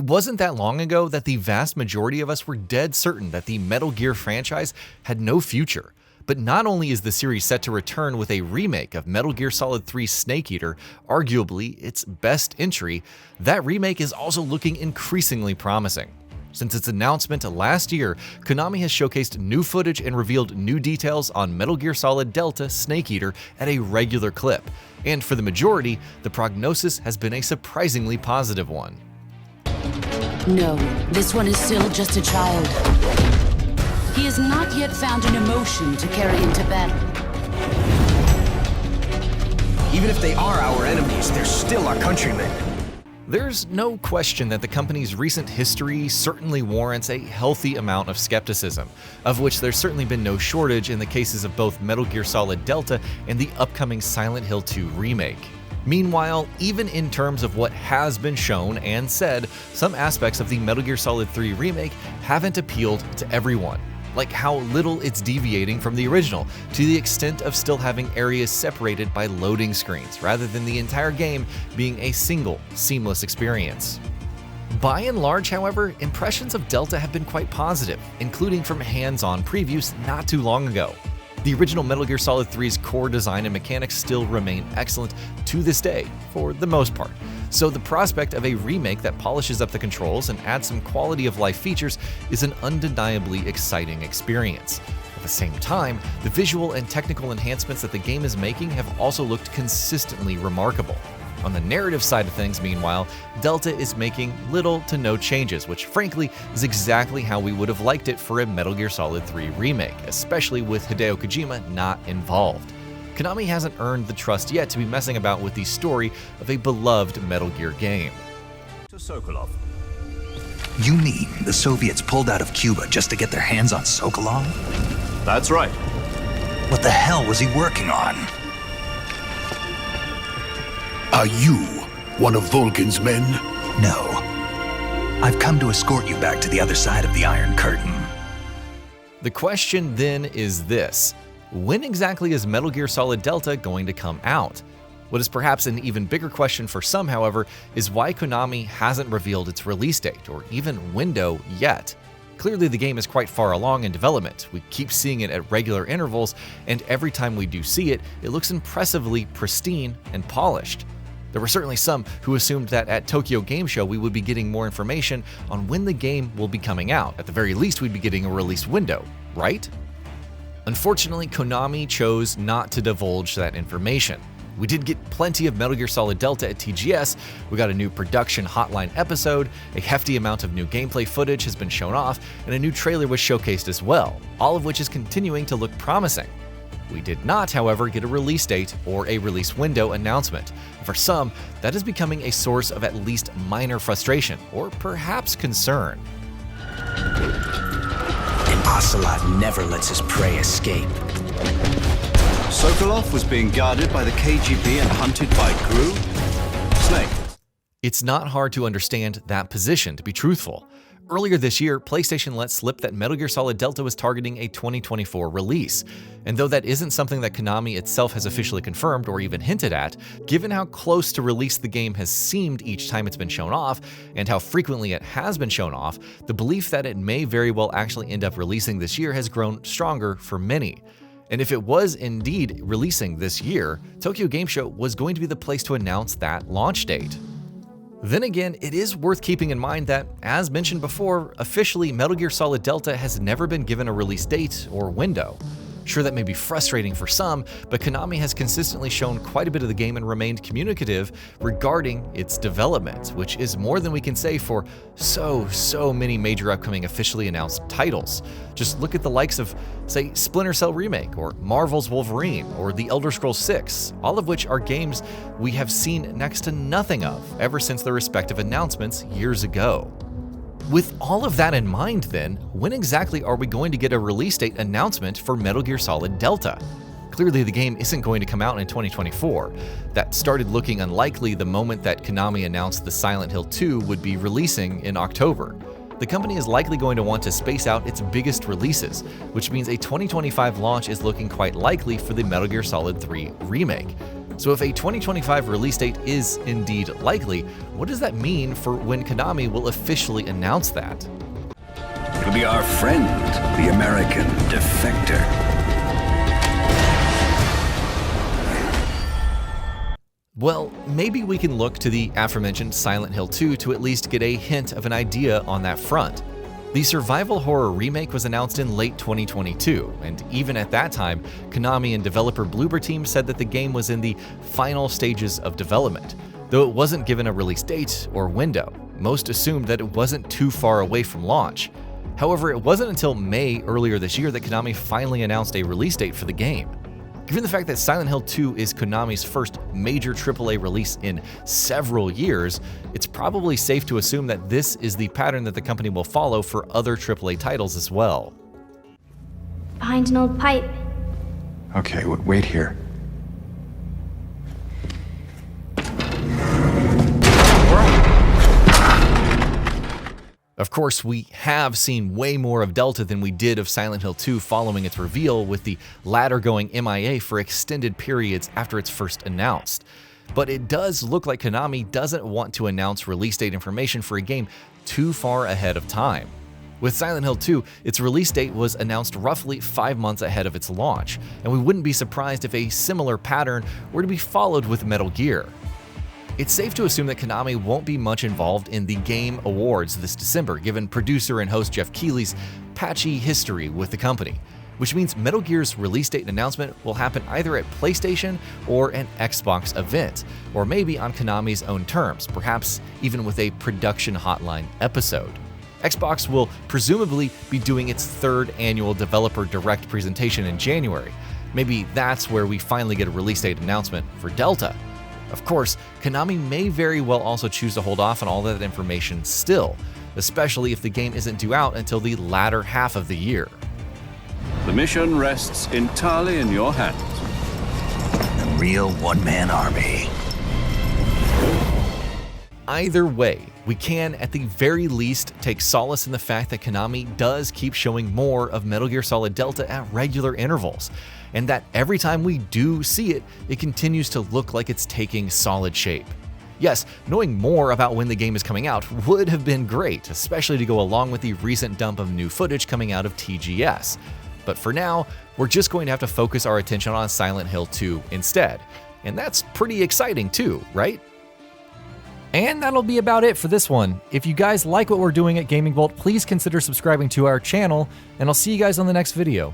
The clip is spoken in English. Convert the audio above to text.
wasn't that long ago that the vast majority of us were dead certain that the Metal Gear franchise had no future. But not only is the series set to return with a remake of Metal Gear Solid 3 Snake Eater, arguably its best entry, that remake is also looking increasingly promising. Since its announcement last year, Konami has showcased new footage and revealed new details on Metal Gear Solid Delta Snake Eater at a regular clip, and for the majority, the prognosis has been a surprisingly positive one. No, this one is still just a child. He has not yet found an emotion to carry into battle. Even if they are our enemies, they're still our countrymen. There's no question that the company's recent history certainly warrants a healthy amount of skepticism, of which there's certainly been no shortage in the cases of both Metal Gear Solid Delta and the upcoming Silent Hill 2 remake. Meanwhile, even in terms of what has been shown and said, some aspects of the Metal Gear Solid 3 remake haven't appealed to everyone. Like how little it's deviating from the original, to the extent of still having areas separated by loading screens, rather than the entire game being a single, seamless experience. By and large, however, impressions of Delta have been quite positive, including from hands-on previews not too long ago. The original Metal Gear Solid 3's core design and mechanics still remain excellent to this day, for the most part. So the prospect of a remake that polishes up the controls and adds some quality of life features is an undeniably exciting experience. At the same time, the visual and technical enhancements that the game is making have also looked consistently remarkable. On the narrative side of things, meanwhile, Delta is making little to no changes, which frankly is exactly how we would have liked it for a Metal Gear Solid 3 remake, especially with Hideo Kojima not involved. Konami hasn't earned the trust yet to be messing about with the story of a beloved Metal Gear game. To Sokolov. You mean the Soviets pulled out of Cuba just to get their hands on Sokolov? That's right. What the hell was he working on? Are you one of Vulcan's men? No. I've come to escort you back to the other side of the Iron Curtain. The question then is this: when exactly is Metal Gear Solid Delta going to come out? What is perhaps an even bigger question for some, however, is why Konami hasn't revealed its release date or even window yet. Clearly the game is quite far along in development. We keep seeing it at regular intervals, and every time we do see it, it looks impressively pristine and polished. There were certainly some who assumed that at Tokyo Game Show we would be getting more information on when the game will be coming out. At the very least, we'd be getting a release window, right? Unfortunately, Konami chose not to divulge that information. We did get plenty of Metal Gear Solid Delta at TGS, we got a new production hotline episode, a hefty amount of new gameplay footage has been shown off, and a new trailer was showcased as well, all of which is continuing to look promising. We did not, however, get a release date or a release window announcement. For some, that is becoming a source of at least minor frustration, or perhaps concern. Ocelot never lets his prey escape. Sokolov was being guarded by the KGB and hunted by Gru? Snake. It's not hard to understand that position, to be truthful. Earlier this year, PlayStation let slip that Metal Gear Solid Delta was targeting a 2024 release. And though that isn't something that Konami itself has officially confirmed or even hinted at, given how close to release the game has seemed each time it's been shown off, and how frequently it has been shown off, the belief that it may very well actually end up releasing this year has grown stronger for many. And if it was indeed releasing this year, Tokyo Game Show was going to be the place to announce that launch date. Then again, it is worth keeping in mind that, as mentioned before, officially Metal Gear Solid Delta has never been given a release date or window. Sure, that may be frustrating for some, but Konami has consistently shown quite a bit of the game and remained communicative regarding its development, which is more than we can say for so many major upcoming officially announced titles. Just look at the likes of, say, Splinter Cell Remake, or Marvel's Wolverine, or The Elder Scrolls 6, all of which are games we have seen next to nothing of ever since their respective announcements years ago. With all of that in mind then, when exactly are we going to get a release date announcement for Metal Gear Solid Delta? Clearly the game isn't going to come out in 2024. That started looking unlikely the moment that Konami announced the Silent Hill 2 would be releasing in October. The company is likely going to want to space out its biggest releases, which means a 2025 launch is looking quite likely for the Metal Gear Solid 3 remake. So if a 2025 release date is indeed likely, what does that mean for when Konami will officially announce that? It'll be our friend, the American defector. Well, maybe we can look to the aforementioned Silent Hill 2 to at least get a hint of an idea on that front. The survival horror remake was announced in late 2022, and even at that time, Konami and developer Bloober Team said that the game was in the final stages of development. Though it wasn't given a release date or window, most assumed that it wasn't too far away from launch. However, it wasn't until May earlier this year that Konami finally announced a release date for the game. Given the fact that Silent Hill 2 is Konami's first major AAA release in several years, it's probably safe to assume that this is the pattern that the company will follow for other AAA titles as well. Behind an old pipe. Okay, wait here. Of course, we have seen way more of Delta than we did of Silent Hill 2 following its reveal, with the latter going MIA for extended periods after it's first announced. But it does look like Konami doesn't want to announce release date information for a game too far ahead of time. With Silent Hill 2, its release date was announced roughly 5 months ahead of its launch, and we wouldn't be surprised if a similar pattern were to be followed with Metal Gear. It's safe to assume that Konami won't be much involved in the Game Awards this December, given producer and host Jeff Keighley's patchy history with the company, which means Metal Gear's release date announcement will happen either at PlayStation or an Xbox event, or maybe on Konami's own terms, perhaps even with a production hotline episode. Xbox will presumably be doing its third annual Developer Direct presentation in January. Maybe that's where we finally get a release date announcement for Delta. Of course, Konami may very well also choose to hold off on all that information still, especially if the game isn't due out until the latter half of the year. The mission rests entirely in your hands. A real one-man army. Either way, we can at the very least take solace in the fact that Konami does keep showing more of Metal Gear Solid Delta at regular intervals, and that every time we do see it, it continues to look like it's taking solid shape. Yes, knowing more about when the game is coming out would have been great, especially to go along with the recent dump of new footage coming out of TGS. But for now, we're just going to have to focus our attention on Silent Hill 2 instead. And that's pretty exciting too, right? And that'll be about it for this one. If you guys like what we're doing at GamingBolt, please consider subscribing to our channel, and I'll see you guys on the next video.